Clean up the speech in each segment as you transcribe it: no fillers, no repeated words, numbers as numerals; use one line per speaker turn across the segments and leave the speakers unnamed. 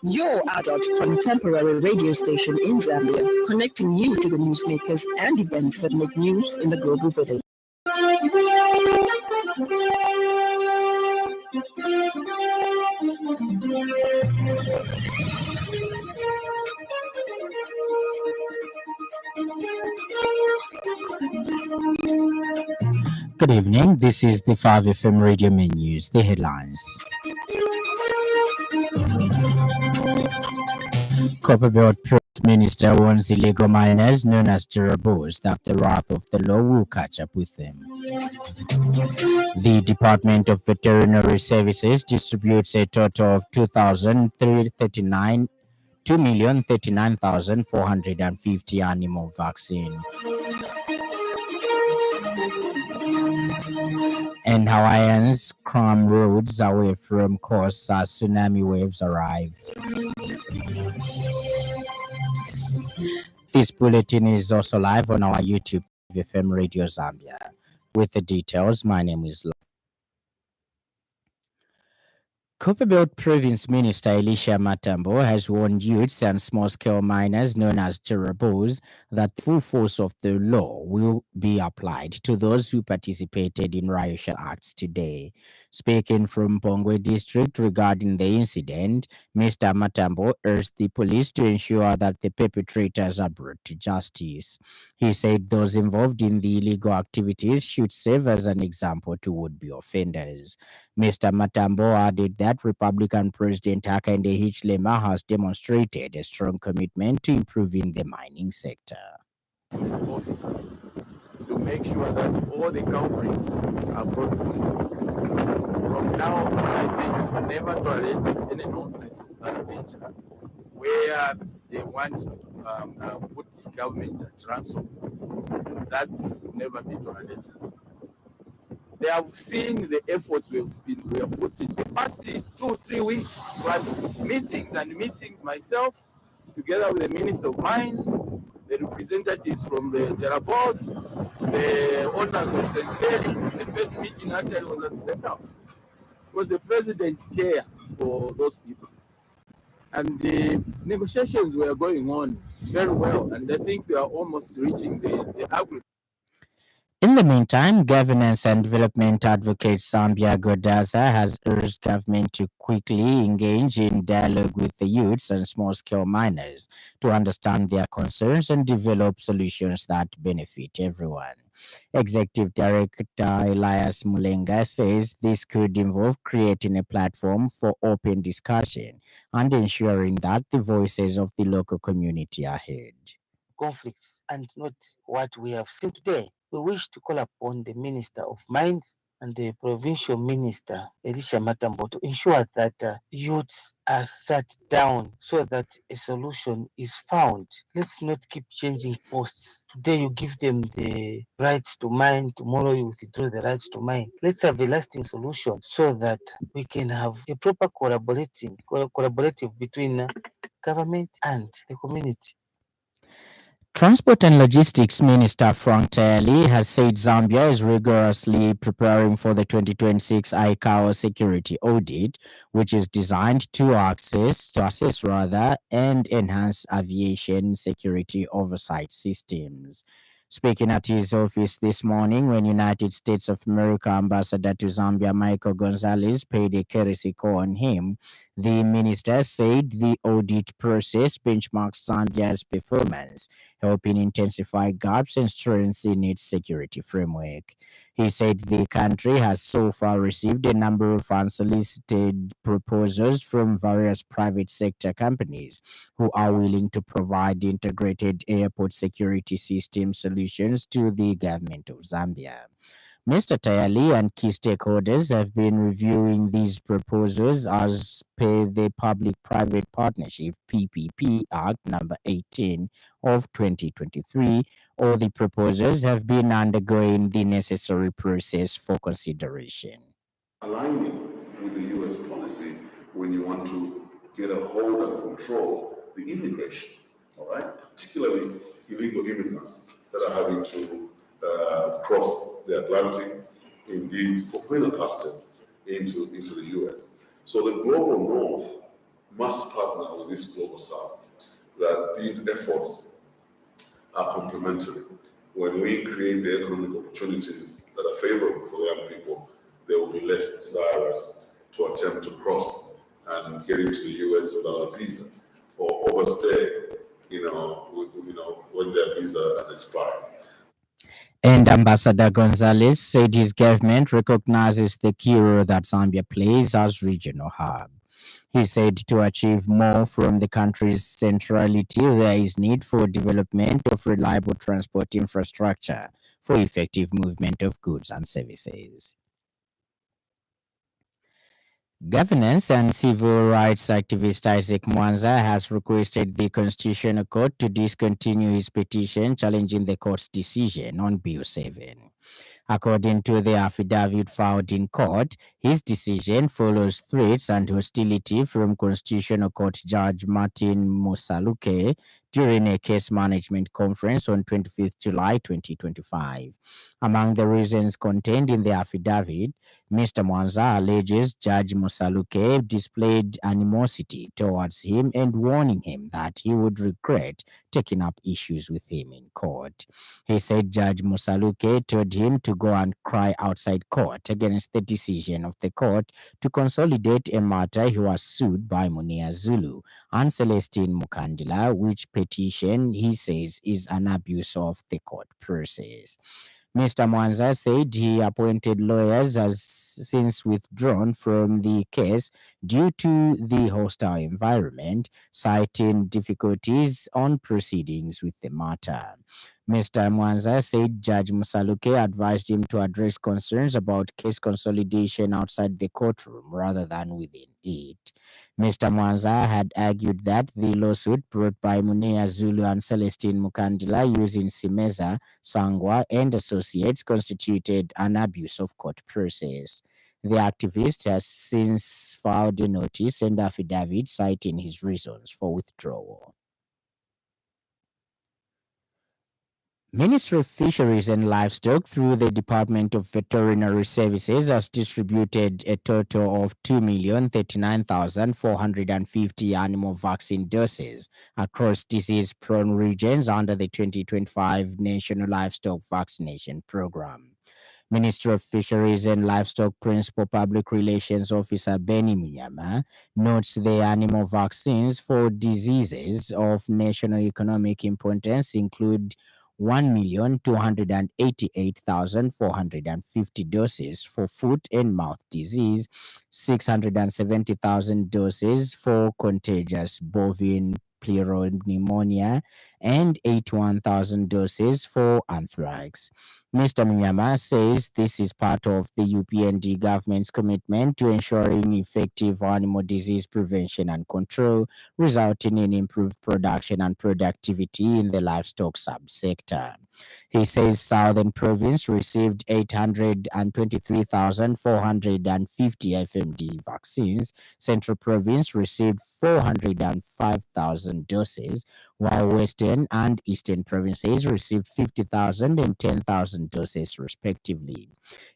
your adult contemporary radio station in Zambia, connecting you to the newsmakers and events that make news in the global village.
Good evening. This is the 5FM Radio Main News. The headlines. Copperbelt Minister warns illegal miners known as Jerabos that the wrath of the law will catch up with them. The Department of Veterinary Services distributes a total of 2,039,450 animal vaccine. And Hawaiians cram roads away from coasts as tsunami waves arrive. This bulletin is also live on our YouTube FM Radio Zambia. With the details, my name is Copperbelt Province Minister Elisha Matambo has warned youths and small-scale miners known as Jerabos that the full force of the law will be applied to those who participated in riot acts today. Speaking from Pongwe District regarding the incident, Mr. Matambo urged the police to ensure that the perpetrators are brought to justice. He said those involved in the illegal activities should serve as an example to would-be offenders. Mr. Matambo added that Republican President Hakainde Hichilema has demonstrated a strong commitment to improving the mining sector.
Officers to make sure that all the culprits are brought to book. From now on, I think never tolerate any nonsense that nature where they want to put government at ransom. That's never been tolerated. They have seen the efforts we have put in the past 2-3 weeks. We had meetings, myself, together with the Minister of Mines, the representatives from the Jerabos, the owners of Sensei. The first meeting actually was at the State House. Because the President cared for those people. And the negotiations were going on very well, and I think we are almost reaching the agreement.
In the meantime, governance and development advocate Sambia Godaza has urged government to quickly engage in dialogue with the youths and small-scale miners to understand their concerns and develop solutions that benefit everyone. Executive Director Elias Mulenga says this could involve creating a platform for open discussion and ensuring that the voices of the local community are heard.
Conflicts and not what we have seen today. We wish to call upon the Minister of Mines and the Provincial Minister, Elisha Matambo, to ensure that youths are sat down so that a solution is found. Let's not keep changing posts. Today you give them the rights to mine, tomorrow you withdraw the rights to mine. Let's have a lasting solution so that we can have a proper collaborative between government and the community.
Transport and Logistics Minister Frank Tayali has said Zambia is rigorously preparing for the 2026 ICAO security audit, which is designed to assess and enhance aviation security oversight systems. Speaking at his office this morning when United States of America Ambassador to Zambia Michael Gonzalez paid a courtesy call on him, the minister said the audit process benchmarks Zambia's performance, helping intensify gaps and strengthen its security framework. He said the country has so far received a number of unsolicited proposals from various private sector companies who are willing to provide integrated airport security system solutions to the government of Zambia. Mr. Tayali and key stakeholders have been reviewing these proposals as per the Public-Private Partnership PPP Act number 18 of 2023. All the proposals have been undergoing the necessary process for consideration.
Aligning with the U.S. policy when you want to get a hold and control the immigration, all right? Particularly illegal immigrants that are having to cross the Atlantic, indeed for criminal customs into the U.S. So the global north must partner with this global south, that these efforts are complementary. When we create the economic opportunities that are favorable for young people, they will be less desirous to attempt to cross and get into the US without a visa or overstay, when their visa has expired.
And Ambassador Gonzalez said his government recognizes the key role that Zambia plays as regional hub. He said to achieve more from the country's centrality, there is need for development of reliable transport infrastructure for effective movement of goods and services. Governance and civil rights activist Isaac Mwanza has requested the Constitutional Court to discontinue his petition challenging the court's decision on Bill 7. According to the affidavit filed in court, his decision follows threats and hostility from Constitutional Court Judge Martin Musaluke during a case management conference on 25th July 2025. Among the reasons contained in the affidavit, Mr. Mwanza alleges Judge Musaluke displayed animosity towards him and warning him that he would regret taking up issues with him in court. He said Judge Musaluke told him to go and cry outside court against the decision of the court to consolidate a matter he was sued by Munia Zulu and Celestine Mukandila, which petition he says is an abuse of the court process. Mr. Mwanza said he appointed lawyers has since withdrawn from the case due to the hostile environment, citing difficulties on proceedings with the matter. Mr. Mwanza said Judge Musaluke advised him to address concerns about case consolidation outside the courtroom rather than within it. Mr. Mwanza had argued that the lawsuit brought by Munia Zulu and Celestine Mukandila using Simeza, Sangwa, and associates constituted an abuse of court process. The activist has since filed a notice and affidavit citing his reasons for withdrawal. Ministry of Fisheries and Livestock, through the Department of Veterinary Services, has distributed a total of 2,039,450 animal vaccine doses across disease-prone regions under the 2025 National Livestock Vaccination Program. Minister of Fisheries and Livestock Principal Public Relations Officer Benny Munyama notes the animal vaccines for diseases of national economic importance include 1,288,450 doses for foot and mouth disease, 670,000 doses for contagious bovine pneumonia, and 81,000 doses for anthrax. Mr. Munyama says this is part of the UPND government's commitment to ensuring effective animal disease prevention and control, resulting in improved production and productivity in the livestock subsector. He says Southern Province received 823,450 FMD vaccines, Central Province received 405,000 doses, while Western and Eastern provinces received 50,000 and 10,000 doses respectively.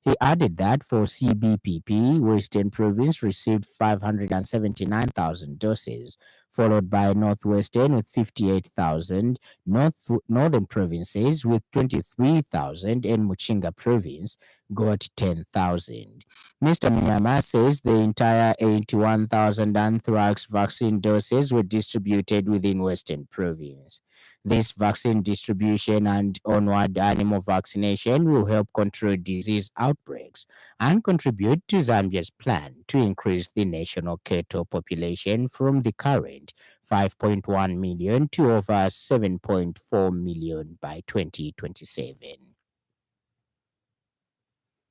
He added that for CBPP, Western Province received 579,000 doses, followed by Northwestern with 58,000, Northern provinces with 23,000, and Muchinga province got 10,000. Mr. Miyama says the entire 81,000 anthrax vaccine doses were distributed within Western province. This vaccine distribution and onward animal vaccination will help control disease outbreaks and contribute to Zambia's plan to increase the national cattle population from the current 5.1 million to over 7.4 million by 2027.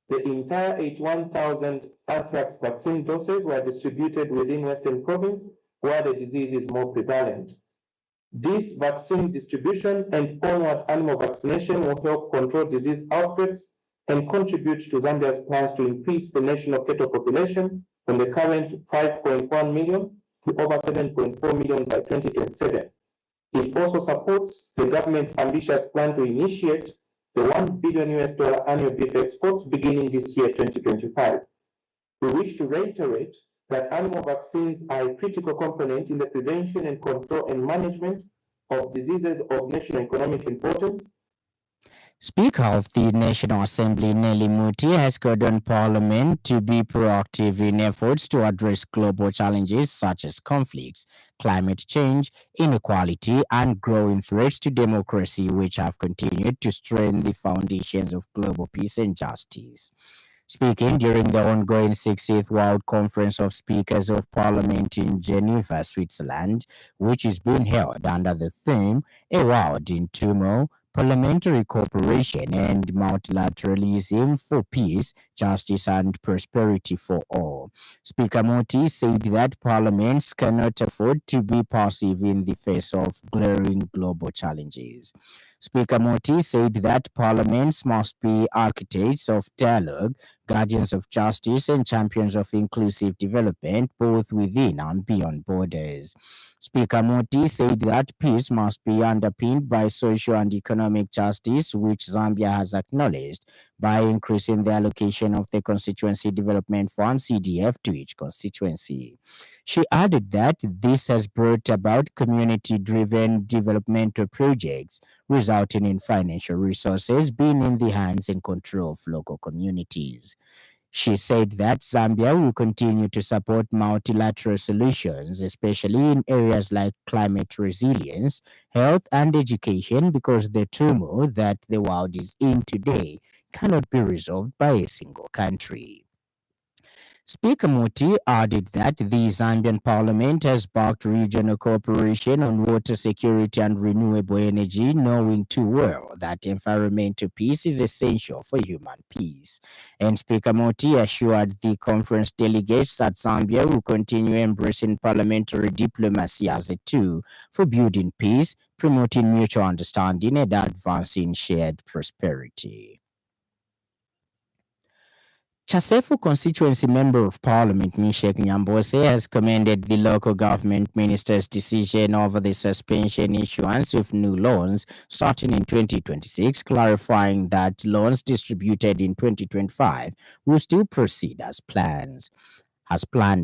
The entire 81,000 anthrax vaccine doses were distributed within Western Province, where the disease is more prevalent. This vaccine distribution and onward animal vaccination will help control disease outbreaks and contribute to Zambia's plans to increase the national cattle population from the current 5.1 million to over 7.4 million by 2027. It also supports the government's ambitious plan to initiate the $1 billion annual beef exports beginning this year, 2025. We wish to reiterate that animal vaccines are a critical component in the prevention and control and management of diseases of national economic importance.
Speaker of the National Assembly, Nelly Muti, has called on Parliament to be proactive in efforts to address global challenges such as conflicts, climate change, inequality, and growing threats to democracy, which have continued to strain the foundations of global peace and justice. Speaking during the ongoing 60th World Conference of Speakers of Parliament in Geneva, Switzerland, which is being held under the theme A World in Turmoil, Parliamentary Cooperation and Multilateralism for Peace, Justice and Prosperity for All. Speaker Moti said that parliaments cannot afford to be passive in the face of glaring global challenges. Speaker Moti said that parliaments must be architects of dialogue, guardians of justice, and champions of inclusive development, both within and beyond borders. Speaker Moti said that peace must be underpinned by social and economic justice, which Zambia has acknowledged by increasing the allocation of the Constituency Development Fund (CDF) to each constituency. She added that this has brought about community driven developmental projects, resulting in financial resources being in the hands and control of local communities. She said that Zambia will continue to support multilateral solutions, especially in areas like climate resilience, health, and education, because the turmoil that the world is in today cannot be resolved by a single country. Speaker Muti added that the Zambian parliament has backed regional cooperation on water security and renewable energy, knowing too well that environmental peace is essential for human peace. And Speaker Muti assured the conference delegates that Zambia will continue embracing parliamentary diplomacy as a tool for building peace, promoting mutual understanding, and advancing shared prosperity. Chasefu constituency member of parliament Mishek Nyambose has commended the local government minister's decision over the suspension issuance of new loans starting in 2026, clarifying that loans distributed in 2025 will still proceed as planned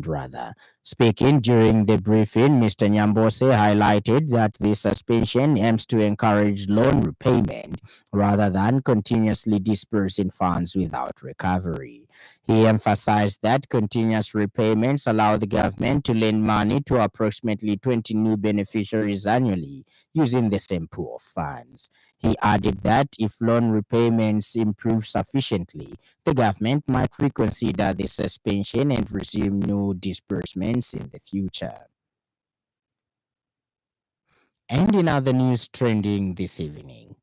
rather. Speaking during the briefing, Mr. Nyambose highlighted that the suspension aims to encourage loan repayment rather than continuously dispersing funds without recovery. He emphasized that continuous repayments allow the government to lend money to approximately 20 new beneficiaries annually using the same pool of funds. He added that if loan repayments improve sufficiently, the government might reconsider the suspension and resume new disbursements in the future. And in other news trending this evening,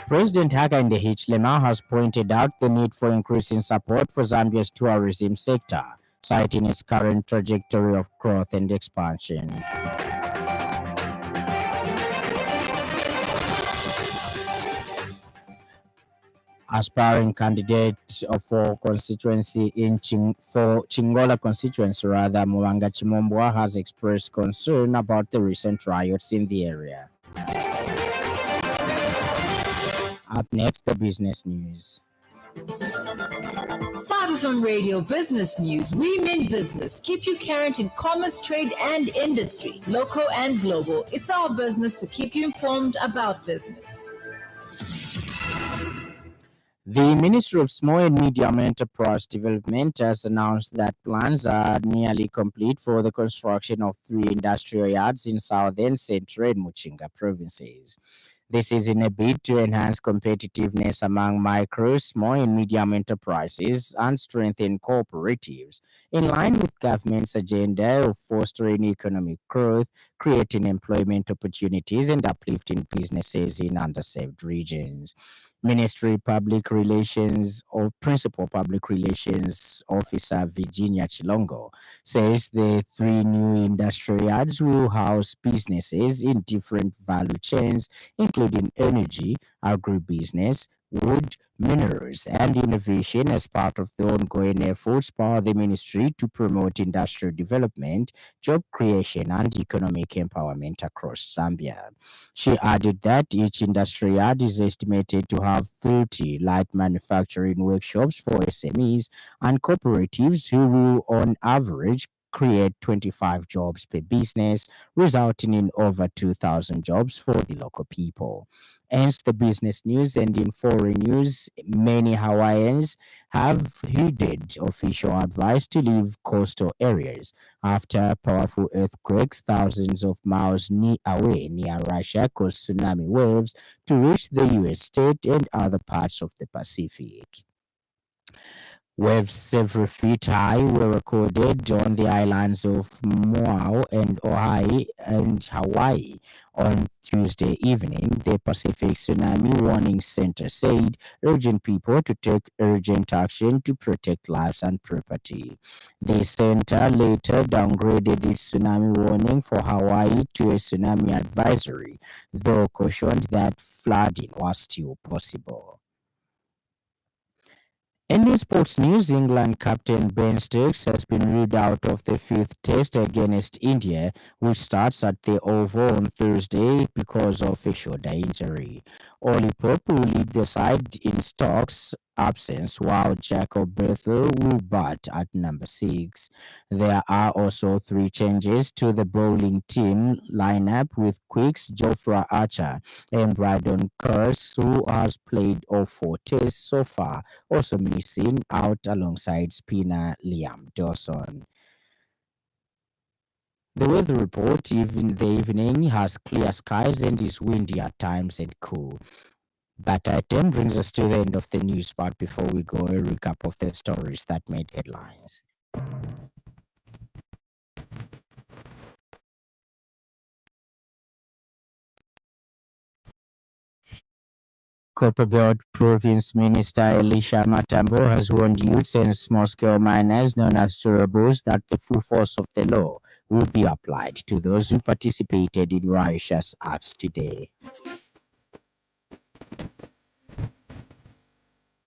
President Hakainde Hichilema has pointed out the need for increasing support for Zambia's tourism sector, citing its current trajectory of growth and expansion. Aspiring candidate for constituency for Chingola constituency, rather, Mwanga Chimombwa, has expressed concern about the recent riots in the area. Up next, the business news.
5FM Radio Business News. We mean business. Keep you current in commerce, trade, and industry, local and global. It's our business to keep you informed about business.
The Ministry of Small and Medium Enterprise Development has announced that plans are nearly complete for the construction of 3 industrial yards in southern, central, and Muchinga provinces. This is in a bid to enhance competitiveness among micro, small, and medium enterprises and strengthen cooperatives, in line with government's agenda of fostering economic growth, creating employment opportunities, and uplifting businesses in underserved regions. Ministry Public Relations or Principal Public Relations Officer Virginia Chilongo says the 3 new industrial yards will house businesses in different value chains, including energy, agribusiness, wood, Minerals and Innovation as part of the ongoing efforts by the ministry to promote industrial development, job creation, and economic empowerment across Zambia. She added that each industry yard is estimated to have 30 light manufacturing workshops for SMEs and cooperatives who will, on average, create 25 jobs per business, resulting in over 2,000 jobs for the local people. Hence, the business news and in foreign news, many Hawaiians have heeded official advice to leave coastal areas after powerful earthquakes thousands of miles away near Russia caused tsunami waves to reach the US state and other parts of the Pacific. Waves several feet high were recorded on the islands of Maui and Ohio and Hawaii on Tuesday evening. The Pacific Tsunami Warning Center said, urging people to take urgent action to protect lives and property. The center later downgraded its tsunami warning for Hawaii to a tsunami advisory, though cautioned that flooding was still possible. And in sports news, England captain Ben Stokes has been ruled out of the fifth test against India, which starts at the Oval on Thursday because of a shoulder injury. Oli Pope will lead the side in Stokes' absence, while Jacob Berthel will bat at number 6. There are also 3 changes to the bowling team lineup with Quicks, Jofra Archer, and Brydon Curse, who has played all 4 tests so far, also missing out alongside spinner Liam Dawson. The weather report even the evening has clear skies and is windy at times and cool. That item brings us to the end of the news part. Before we go, a recap of the stories that made headlines. Copperbelt Province Minister Elisha Matambo has warned youths and small-scale miners known as durables that the full force of the law will be applied to those who participated in riotous acts today.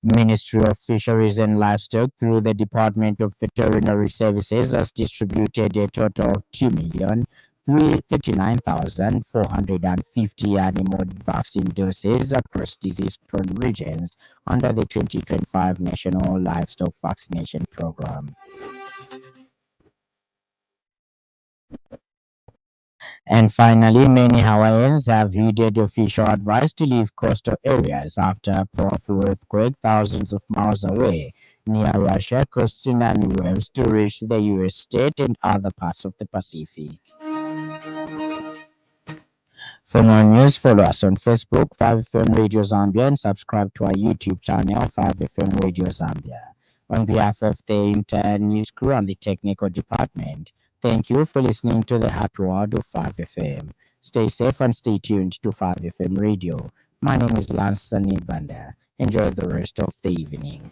Ministry of Fisheries and Livestock, through the Department of Veterinary Services, has distributed a total of 2,339,450 animal vaccine doses across disease-prone regions under the 2025 National Livestock Vaccination Program. And finally, many Hawaiians have heeded official advice to leave coastal areas after a powerful earthquake thousands of miles away near Russia caused tsunami waves to reach the US state and other parts of the Pacific. For more news, follow us on Facebook, 5FM Radio Zambia, and subscribe to our YouTube channel, 5FM Radio Zambia. On behalf of the entire news crew and the technical department, thank you for listening to the happy world of 5FM. Stay safe and stay tuned to 5FM Radio. My name is Lance Sannie. Enjoy the rest of the evening.